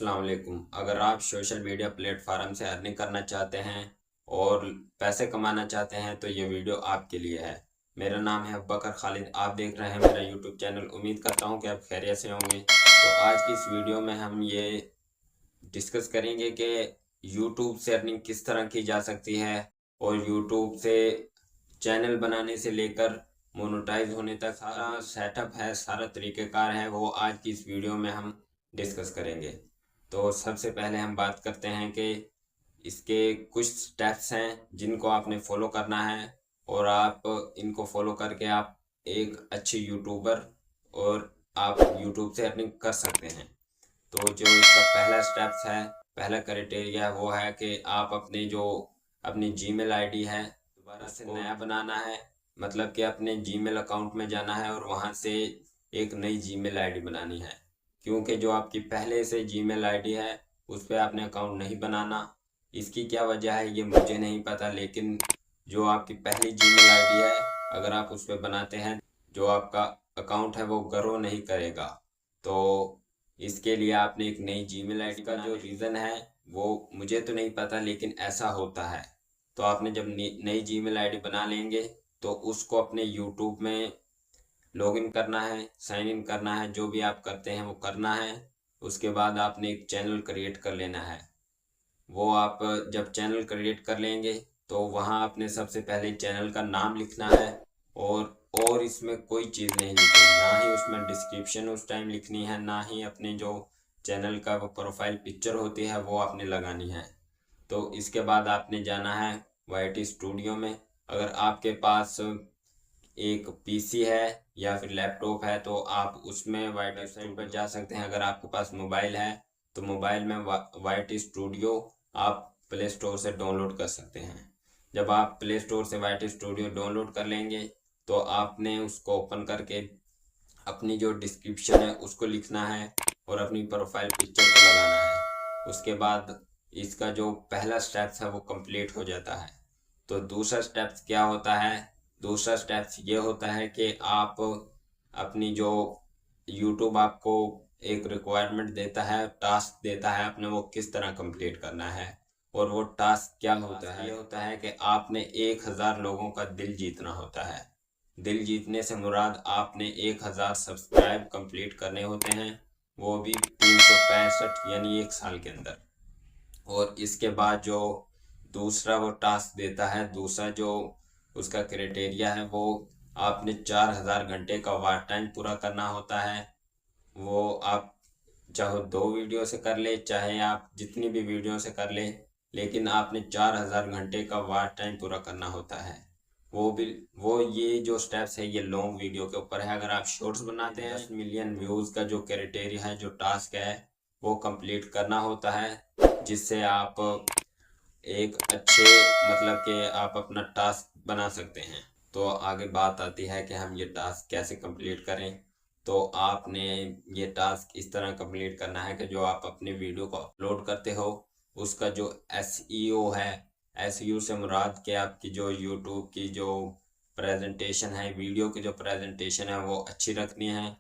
अस्सलाम वालेकुम। अगर आप सोशल मीडिया प्लेटफॉर्म से अर्निंग करना चाहते हैं और पैसे कमाना चाहते हैं तो ये वीडियो आपके लिए है। मेरा नाम है अबू बकर खालिद, आप देख रहे हैं मेरा यूट्यूब चैनल। उम्मीद करता हूँ कि आप खैरियत से होंगे। तो आज की इस वीडियो में हम ये डिस्कस करेंगे कि यूट्यूब से अर्निंग किस तरह की जा सकती है और यूट्यूब से चैनल बनाने से लेकर मोनेटाइज होने तक सारा सेटअप है, सारा तरीक़ेकार है, वो आज की इस वीडियो में हम डिस्कस करेंगे। तो सबसे पहले हम बात करते हैं कि इसके कुछ स्टेप्स हैं जिनको आपने फॉलो करना है और आप इनको फॉलो करके आप एक अच्छे यूट्यूबर और आप यूट्यूब से अर्निंग कर सकते हैं। तो जो इसका पहला स्टेप्स है, पहला क्राइटेरिया वो है कि आप अपनी जीमेल आईडी है दोबारा से नया बनाना है। मतलब कि अपने जीमेल अकाउंट में जाना है और वहाँ से एक नई जीमेल आईडी बनानी है, क्योंकि जो आपकी पहले से जीमेल आईडी है उस पर आपने अकाउंट नहीं बनाना। इसकी क्या वजह है ये मुझे नहीं पता, लेकिन जो आपकी पहली जीमेल आईडी है अगर आप उस पर बनाते हैं जो आपका अकाउंट है वो ग्रो नहीं करेगा। तो इसके लिए आपने एक नई जीमेल आईडी का जो रीज़न है वो मुझे तो नहीं पता, लेकिन ऐसा होता है। तो आपने जब नई जीमेल आईडी बना लेंगे तो उसको अपने यूट्यूब में लॉगिन करना है, साइन इन करना है, जो भी आप करते हैं वो करना है। उसके बाद आपने एक चैनल क्रिएट कर लेना है। वो आप जब चैनल क्रिएट कर लेंगे तो वहाँ आपने सबसे पहले चैनल का नाम लिखना है और इसमें कोई चीज़ नहीं लिखनी, ना ही उसमें डिस्क्रिप्शन उस टाइम लिखनी है, ना ही अपने जो चैनल का वो प्रोफाइल पिक्चर होती है वो आपने लगानी है। तो इसके बाद आपने जाना है वाईटी स्टूडियो में। अगर आपके पास एक पीसी है या फिर लैपटॉप है तो आप उसमें वाईटी स्टूडियो पर जा सकते हैं। अगर आपके पास मोबाइल है तो मोबाइल में वाईटी स्टूडियो आप प्ले स्टोर से डाउनलोड कर सकते हैं। जब आप प्ले स्टोर से वाईटी स्टूडियो डाउनलोड कर लेंगे तो आपने उसको ओपन करके अपनी जो डिस्क्रिप्शन है उसको लिखना है और अपनी प्रोफाइल पिक्चर को लगाना है। उसके बाद इसका जो पहला स्टेप्स है वो कंप्लीट हो जाता है। तो दूसरा स्टेप्स क्या होता है? दूसरा स्टेप्स ये होता है कि आप अपनी जो यूट्यूब आपको एक रिक्वायरमेंट देता है, टास्क देता है, आपने वो किस तरह कंप्लीट करना है। और वो टास्क क्या होता है? ये होता है कि आपने 1000 लोगों का दिल जीतना होता है। दिल जीतने से मुराद आपने 1000 सब्सक्राइब कंप्लीट करने होते हैं, वो भी 365 यानी 1 साल के अंदर। और इसके बाद जो दूसरा वो टास्क देता है, दूसरा जो उसका क्राइटेरिया है, वो आपने 4000 घंटे का वाच टाइम पूरा करना होता है। वो आप चाहे 2 वीडियो से कर ले, चाहे आप जितनी भी वीडियो से कर ले, लेकिन आपने 4000 घंटे का वाच टाइम पूरा करना होता है। वो ये जो स्टेप्स है ये लॉन्ग वीडियो के ऊपर है। अगर आप शॉर्ट्स बनाते हैं 10 मिलियन व्यूज़ का जो क्राइटेरिया है, जो टास्क है, वो कंप्लीट करना होता है, जिससे आप एक अच्छे मतलब कि आप अपना टास्क बना सकते हैं। तो आगे बात आती है कि हम ये टास्क कैसे कंप्लीट करें। तो आपने ये टास्क इस तरह कंप्लीट करना है कि जो आप अपने वीडियो को अपलोड करते हो उसका जो एसईओ है, एसईओ से मुराद कि आपकी जो यूट्यूब की जो प्रेजेंटेशन है, वीडियो की जो प्रेजेंटेशन है वो अच्छी रखनी है।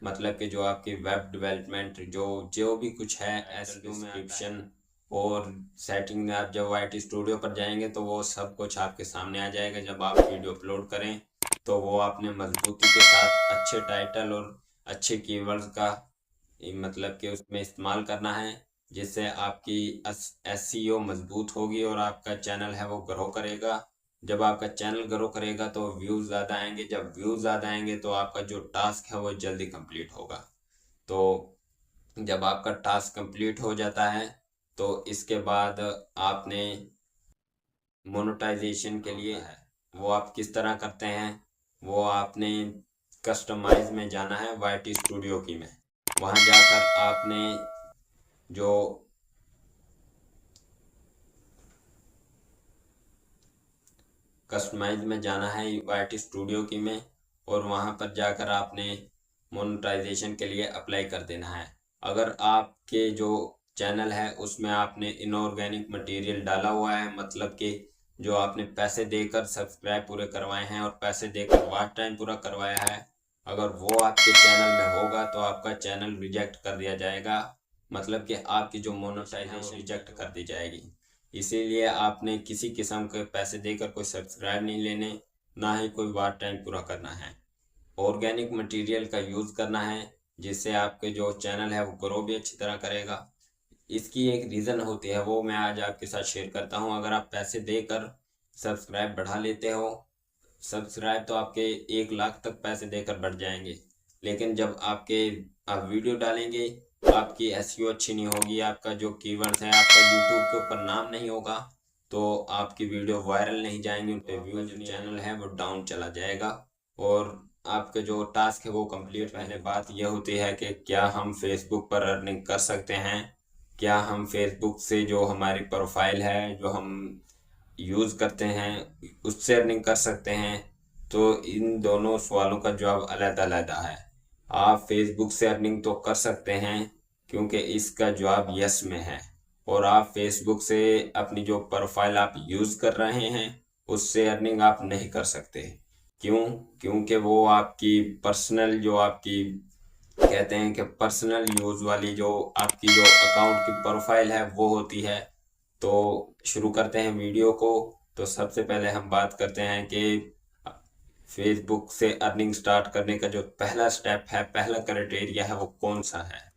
मतलब कि जो आपकी वेब डेवलपमेंट जो जो भी कुछ है, एसईओ में डिस्क्रिप्शन और सेटिंग में आप जब वाईटी स्टूडियो पर जाएंगे तो वो सब कुछ आपके सामने आ जाएगा। जब आप वीडियो अपलोड करें तो वो आपने मजबूती के साथ अच्छे टाइटल और अच्छे कीवर्ड्स का मतलब कि उसमें इस्तेमाल करना है, जिससे आपकी एसईओ मजबूत होगी और आपका चैनल है वो ग्रो करेगा। जब आपका चैनल ग्रो करेगा तो व्यूज़ ज़्यादा आएंगे, जब व्यूज़ ज़्यादा आएंगे तो आपका जो टास्क है वो जल्दी कंप्लीट होगा। तो जब आपका टास्क कंप्लीट हो जाता है तो इसके बाद आपने मोनेटाइजेशन के लिए है वो आप किस तरह करते हैं, वो आपने कस्टमाइज में जाना है वाईटी स्टूडियो की में। वहाँ जाकर आपने जो कस्टमाइज में जाना है वाईटी स्टूडियो की में और वहाँ पर जाकर आपने मोनेटाइजेशन के लिए अप्लाई कर देना है। अगर आपके जो चैनल है उसमें आपने इनऑर्गेनिक मटेरियल डाला हुआ है, मतलब कि जो आपने पैसे देकर सब्सक्राइब पूरे करवाए हैं और पैसे देकर वॉच टाइम पूरा करवाया है, अगर वो आपके चैनल में होगा तो आपका चैनल रिजेक्ट कर दिया जाएगा। मतलब कि आपकी जो मोनेटाइजेशन रिजेक्ट कर दी जाएगी। इसीलिए आपने किसी किस्म के पैसे देकर कोई सब्सक्राइब नहीं लेने, ना ही कोई वाच टाइम पूरा करना है। ऑर्गेनिक मटेरियल का यूज़ करना है, जिससे आपके जो चैनल है वो ग्रो भी अच्छी तरह करेगा। इसकी एक रीज़न होती है, वो मैं आज आपके साथ शेयर करता हूँ। अगर आप पैसे देकर सब्सक्राइब बढ़ा लेते हो, सब्सक्राइब तो आपके 1 लाख तक पैसे देकर बढ़ जाएंगे, लेकिन जब आप वीडियो डालेंगे, आपकी एसईओ अच्छी नहीं होगी, आपका जो कीवर्ड्स है, आपका यूट्यूब के ऊपर नाम नहीं होगा, तो आपकी वीडियो वायरल नहीं जाएंगी, उन पे व्यूज जो चैनल है वो डाउन चला जाएगा और आपके जो टास्क है वो कंप्लीट। पहले बात यह होती है कि क्या हम फेसबुक पर अर्निंग कर सकते हैं, क्या हम फेसबुक से जो हमारी प्रोफाइल है जो हम यूज़ करते हैं उससे अर्निंग कर सकते हैं। तो इन दोनों सवालों का जवाब अलग-अलग है। आप फेसबुक से अर्निंग तो कर सकते हैं, क्योंकि इसका जवाब यस में है। और आप फेसबुक से अपनी जो प्रोफाइल आप यूज़ कर रहे हैं उससे अर्निंग आप नहीं कर सकते। क्यों? क्योंकि वो आपकी पर्सनल जो आपकी कहते हैं कि पर्सनल यूज़ वाली जो आपकी जो अकाउंट की प्रोफाइल है वो होती है। तो शुरू करते हैं वीडियो को। तो सबसे पहले हम बात करते हैं कि फेसबुक से अर्निंग स्टार्ट करने का जो पहला स्टेप है, पहला क्राइटेरिया है, वो कौन सा है।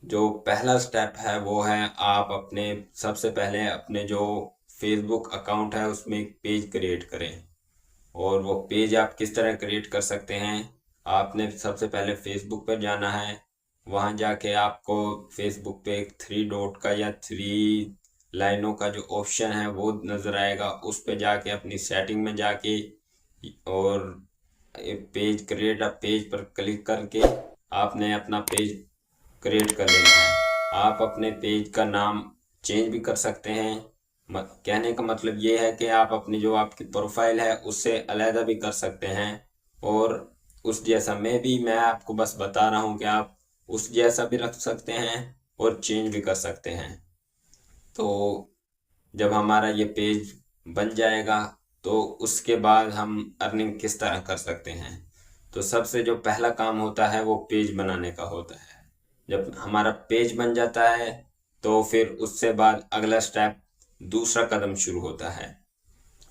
जो पहला स्टेप है वो है, आप अपने सबसे पहले अपने जो फेसबुक अकाउंट है उसमें एक पेज क्रिएट करें। और वो पेज आप किस तरह क्रिएट कर सकते हैं, आपने सबसे पहले फेसबुक पर जाना है। वहाँ जाके आपको फेसबुक पे एक 3 डॉट का या 3 लाइनों का जो ऑप्शन है वो नज़र आएगा। उस पे जाके अपनी सेटिंग में जाके और पेज क्रिएट अ पेज पर क्लिक करके आपने अपना पेज क्रिएट कर लेना है। आप अपने पेज का नाम चेंज भी कर सकते हैं। कहने का मतलब ये है कि आप अपनी जो आपकी प्रोफाइल है उससे अलहदा भी कर सकते हैं, और उस जैसा मैं आपको बस बता रहा हूँ कि आप उस जैसा भी रख सकते हैं और चेंज भी कर सकते हैं। तो जब हमारा ये पेज बन जाएगा तो उसके बाद हम अर्निंग किस तरह कर सकते हैं। तो सबसे जो पहला काम होता है वो पेज बनाने का होता है। जब हमारा पेज बन जाता है तो फिर उससे बाद अगला स्टेप, दूसरा कदम शुरू होता है।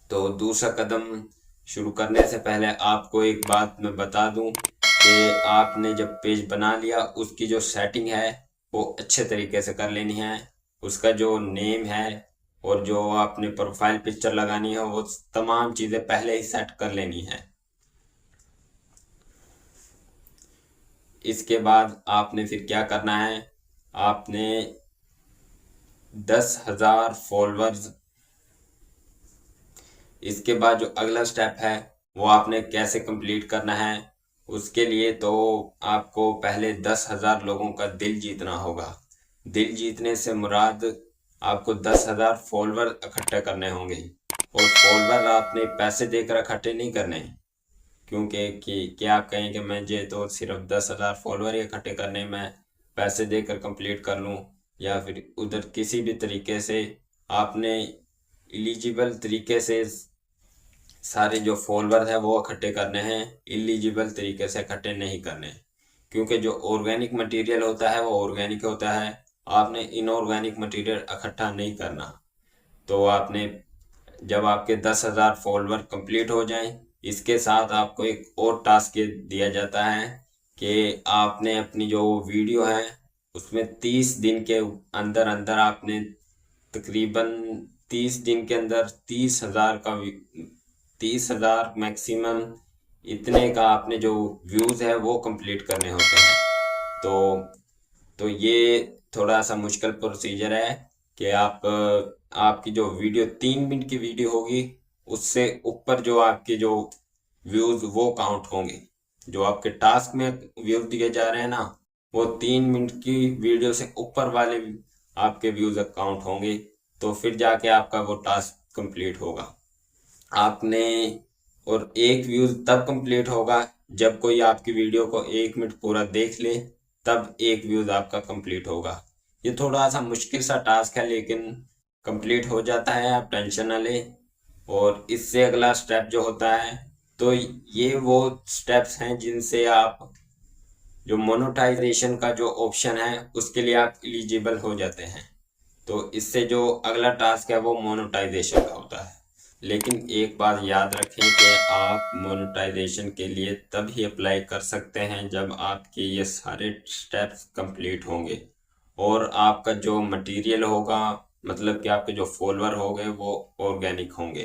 तो दूसरा कदम शुरू करने से पहले आपको एक बात मैं बता दूं कि आपने जब पेज बना लिया उसकी जो सेटिंग है वो अच्छे तरीके से कर लेनी है। उसका जो नेम है और जो आपने प्रोफाइल पिक्चर लगानी है वो तमाम चीज़ें पहले ही सेट कर लेनी है। इसके बाद आपने फिर क्या करना है, आपने 10,000 फॉलोअर्स। इसके बाद जो अगला स्टेप है वो आपने कैसे कंप्लीट करना है, उसके लिए तो आपको पहले 10,000 लोगों का दिल जीतना होगा। दिल जीतने से मुराद आपको 10,000 फॉलोअर इकट्ठे करने होंगे। और फॉलोअर आपने पैसे देकर इकट्ठे नहीं करने, क्योंकि कि क्या आप कहें कि मुझे तो सिर्फ 10,000 फॉलोअर ही इकट्ठे करने, मैं पैसे देकर कंप्लीट कर लूँ। या फिर उधर किसी भी तरीके से आपने एलिजिबल तरीके से सारे जो फॉलोअर है वो इकट्ठे करने हैं, इलिजिबल तरीके से इकट्ठे नहीं करने। क्योंकि जो ऑर्गेनिक मटेरियल होता है वो ऑर्गेनिक होता है, आपने इनऑर्गेनिक मटेरियल इकट्ठा नहीं करना। तो आपने जब आपके 10,000 फॉलोअर कंप्लीट हो जाएं, इसके साथ आपको एक और टास्क दिया जाता है कि आपने अपनी जो वीडियो है उसमें 30 दिन के अंदर अंदर आपने तकरीबन 30 दिन के अंदर 30,000 मैक्सिमम इतने का आपने जो व्यूज़ है वो कंप्लीट करने होते हैं। तो ये थोड़ा सा मुश्किल प्रोसीजर है कि आपकी जो वीडियो 3 मिनट की वीडियो होगी उससे ऊपर जो आपके जो व्यूज़ वो काउंट होंगे। जो आपके टास्क में व्यूज़ दिए जा रहे हैं ना, वो 3 मिनट की वीडियो से ऊपर वाले आपके व्यूज़ काउंट होंगे, तो फिर जाके आपका वो टास्क कंप्लीट होगा। आपने और एक व्यूज तब कंप्लीट होगा जब कोई आपकी वीडियो को 1 मिनट पूरा देख ले, तब एक व्यूज आपका कंप्लीट होगा। ये थोड़ा सा मुश्किल सा टास्क है, लेकिन कंप्लीट हो जाता है, आप टेंशन ना लें। और इससे अगला स्टेप जो होता है, तो ये वो स्टेप्स हैं जिनसे आप जो मोनेटाइजेशन का जो ऑप्शन है उसके लिए आप एलिजिबल हो जाते हैं। तो इससे जो अगला टास्क है वो मोनेटाइजेशन का होता है। लेकिन एक बात याद रखें कि आप मोनेटाइजेशन के लिए तभी अप्लाई कर सकते हैं जब आपके ये सारे स्टेप्स कंप्लीट होंगे और आपका जो मटेरियल होगा, मतलब कि आपके जो फॉलोअर होंगे वो ऑर्गेनिक होंगे।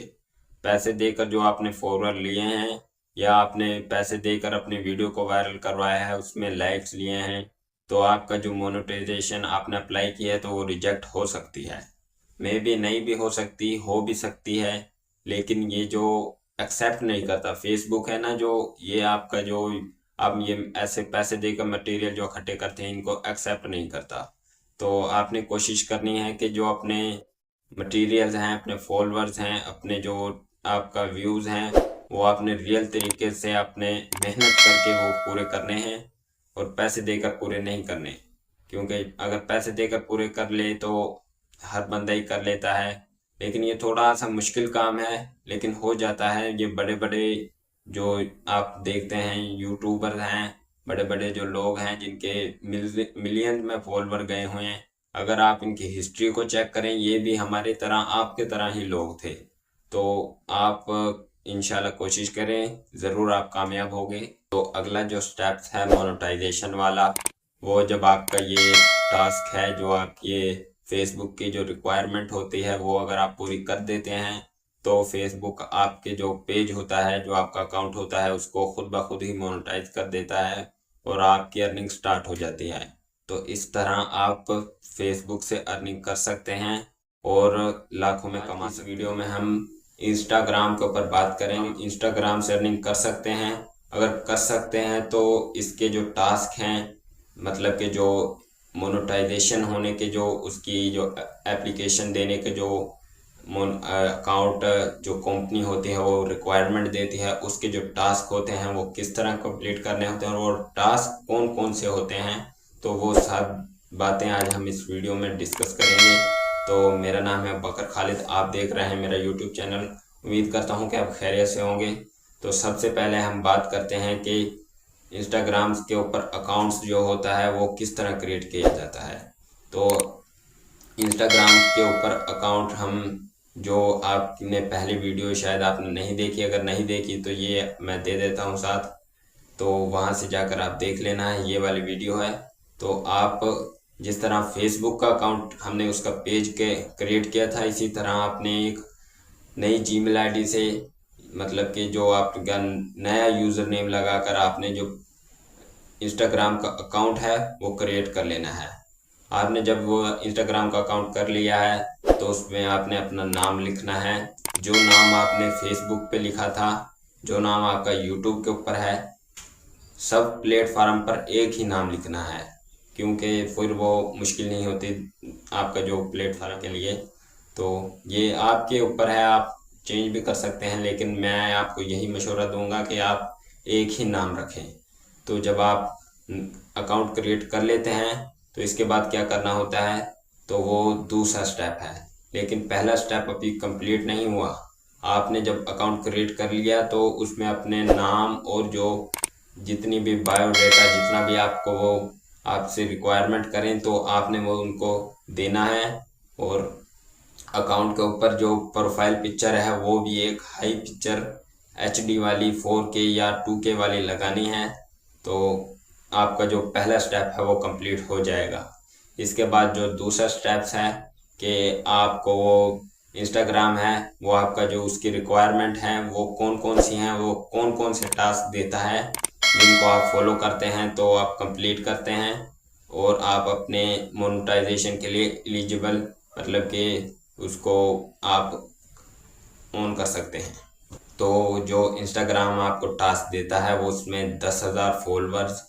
पैसे देकर जो आपने फॉलोअर लिए हैं या आपने पैसे देकर अपनी वीडियो को वायरल करवाया है, उसमें लाइक्स लिए हैं, तो आपका जो मोनेटाइजेशन आपने अप्लाई किया है तो वो रिजेक्ट हो सकती है। मे भी नहीं भी हो भी सकती है। लेकिन ये जो एक्सेप्ट नहीं करता फेसबुक है ना, जो ये आपका जो आप ये ऐसे पैसे देकर मटेरियल जो इकट्ठे करते हैं इनको एक्सेप्ट नहीं करता। तो आपने कोशिश करनी है कि जो अपने मटेरियल्स हैं, अपने फॉलोअर्स हैं, अपने जो आपका व्यूज़ हैं, वो आपने रियल तरीके से अपने मेहनत करके वो पूरे करने हैं और पैसे देकर पूरे नहीं करने। क्योंकि अगर पैसे देकर पूरे कर ले तो हर बंदा ही कर लेता है, लेकिन ये थोड़ा सा मुश्किल काम है, लेकिन हो जाता है। ये बड़े बड़े जो आप देखते हैं यूट्यूबर हैं, बड़े बड़े जो लोग हैं जिनके मिलियन में फॉलोवर गए हुए हैं, अगर आप इनकी हिस्ट्री को चेक करें, ये भी हमारी तरह आपके तरह ही लोग थे। तो आप इंशाल्लाह कोशिश करें, ज़रूर आप कामयाब होंगे। तो अगला जो स्टेप्स है मोनेटाइजेशन वाला, वो जब आपका ये टास्क है जो आप ये फेसबुक की जो रिक्वायरमेंट होती है वो अगर आप पूरी कर देते हैं तो फेसबुक आपके जो पेज होता है, जो आपका अकाउंट होता है, उसको खुद ब खुद ही मोनेटाइज कर देता है और आपकी अर्निंग स्टार्ट हो जाती है। तो इस तरह आप फेसबुक से अर्निंग कर सकते हैं और लाखों में कमा सकते हैं। वीडियो में हम इंस्टाग्राम के ऊपर बात करेंगे। इंस्टाग्राम से अर्निंग कर सकते हैं। अगर कर सकते हैं तो इसके जो टास्क हैं, मतलब कि जो मोनेटाइजेशन होने के जो उसकी जो एप्लीकेशन देने के जो अकाउंट जो कंपनी होती है वो रिक्वायरमेंट देती है, उसके जो टास्क होते हैं वो किस तरह कंप्लीट करने होते हैं और टास्क कौन कौन से होते हैं, तो वो सब बातें आज हम इस वीडियो में डिस्कस करेंगे। तो मेरा नाम है बकर खालिद, आप देख रहे हैं मेरा यूट्यूब चैनल। उम्मीद करता हूँ कि आप खैरियत से होंगे। तो सबसे पहले हम बात करते हैं कि इंस्टाग्राम के ऊपर अकाउंट्स जो होता है वो किस तरह क्रिएट किया जाता है। तो इंस्टाग्राम के ऊपर अकाउंट हम जो आपने पहली वीडियो शायद आपने नहीं देखी, अगर नहीं देखी तो ये मैं दे देता हूँ साथ, तो वहाँ से जाकर आप देख लेना है, ये वाली वीडियो है। तो आप जिस तरह फेसबुक का अकाउंट हमने उसका पेज के क्रिएट किया था, इसी तरह आपने एक नई जीमेल आईडी से, मतलब कि जो आपका नया यूज़र नेम लगाकर आपने जो इंस्टाग्राम का अकाउंट है वो क्रिएट कर लेना है। आपने जब वो इंस्टाग्राम का अकाउंट कर लिया है तो उसमें आपने अपना नाम लिखना है, जो नाम आपने फेसबुक पे लिखा था, जो नाम आपका यूट्यूब के ऊपर है, सब प्लेटफार्म पर एक ही नाम लिखना है, क्योंकि फिर वो मुश्किल नहीं होती आपका जो प्लेटफार्म के लिए। तो ये आपके ऊपर है, आप चेंज भी कर सकते हैं, लेकिन मैं आपको यही मशवरा दूंगा कि आप एक ही नाम रखें। तो जब आप अकाउंट क्रिएट कर लेते हैं तो इसके बाद क्या करना होता है, तो वो दूसरा स्टेप है। लेकिन पहला स्टेप अभी कंप्लीट नहीं हुआ। आपने जब अकाउंट क्रिएट कर लिया तो उसमें अपने नाम और जो जितनी भी बायोडाटा, जितना भी आपको वो आपसे रिक्वायरमेंट करें तो आपने वो उनको देना है। और अकाउंट के ऊपर जो प्रोफाइल पिक्चर है वो भी एक हाई पिक्चर HD वाली 4K या 2K वाली लगानी है। तो आपका जो पहला स्टेप है वो कंप्लीट हो जाएगा। इसके बाद जो दूसरा स्टेप्स है कि आपको वो इंस्टाग्राम है वो आपका जो उसकी रिक्वायरमेंट है वो कौन कौन सी हैं, वो कौन कौन से टास्क देता है, जिनको आप फॉलो करते हैं तो आप कंप्लीट करते हैं और आप अपने मोनेटाइजेशन के लिए एलिजिबल, मतलब कि उसको आप ऑन कर सकते हैं। तो जो इंस्टाग्राम आपको टास्क देता है वो उसमें 10,000 फॉलोअर्स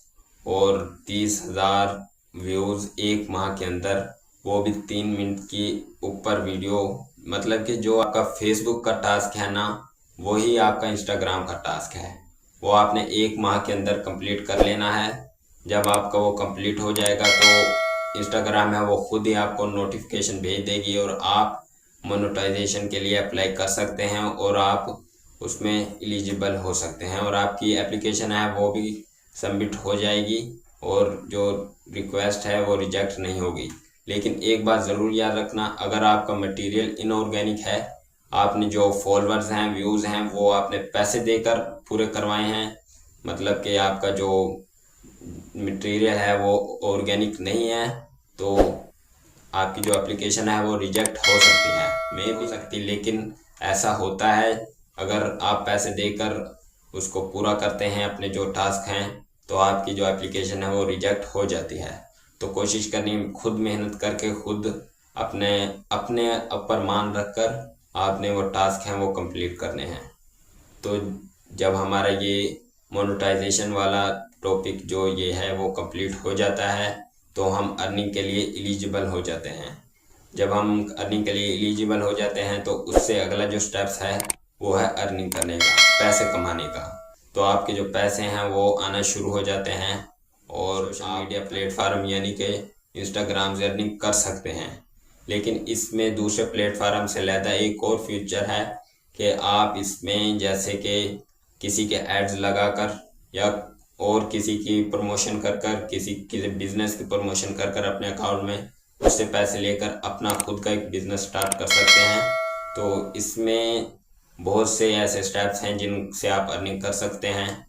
और 30,000 व्यूज़ एक माह के अंदर, वो भी 3 मिनट की ऊपर वीडियो। मतलब कि जो आपका फेसबुक का टास्क है ना, वही आपका इंस्टाग्राम का टास्क है, वो आपने एक माह के अंदर कंप्लीट कर लेना है। जब आपका वो कंप्लीट हो जाएगा तो इंस्टाग्राम है वो खुद ही आपको नोटिफिकेशन भेज देगी और आप मोनेटाइजेशन के लिए अप्लाई कर सकते हैं और आप उसमें एलिजिबल हो सकते हैं और आपकी एप्लीकेशन है वो भी सबमिट हो जाएगी और जो रिक्वेस्ट है वो रिजेक्ट नहीं होगी। लेकिन एक बात ज़रूर याद रखना, अगर आपका मटेरियल इनऑर्गेनिक है, आपने जो फॉलोअर्स हैं, व्यूज़ हैं, वो आपने पैसे देकर पूरे करवाए हैं, मतलब कि आपका जो मटेरियल है वो ऑर्गेनिक नहीं है, तो आपकी जो एप्लीकेशन है वो रिजेक्ट हो सकती है, मे भी सकती, लेकिन ऐसा होता है। अगर आप पैसे देकर उसको पूरा करते हैं, अपने जो टास्क हैं, तो आपकी जो एप्लीकेशन है वो रिजेक्ट हो जाती है। तो कोशिश करनी, खुद मेहनत करके, खुद अपने अपने ऊपर मान रखकर आपने वो टास्क हैं वो कंप्लीट करने हैं। तो जब हमारा ये मोनेटाइजेशन वाला टॉपिक जो ये है वो कंप्लीट हो जाता है, तो हम अर्निंग के लिए एलिजिबल हो जाते हैं। जब हम अर्निंग के लिए एलिजिबल हो जाते हैं तो उससे अगला जो स्टेप्स है वो है अर्निंग करने का, पैसे कमाने का। तो आपके जो पैसे हैं वो आना शुरू हो जाते हैं और सोशल मीडिया प्लेटफार्म यानी कि इंस्टाग्राम से अर्निंग कर सकते हैं। लेकिन इसमें दूसरे प्लेटफार्म से ज़्यादा एक और फीचर है कि आप इसमें जैसे कि किसी के एड्स लगाकर या और किसी की प्रमोशन कर कर, किसी बिजनेस की प्रमोशन कर कर अपने अकाउंट में उससे पैसे लेकर अपना खुद का एक बिजनेस स्टार्ट कर सकते हैं। तो इसमें बहुत से ऐसे स्टेप्स हैं जिनसे आप अर्निंग कर सकते हैं।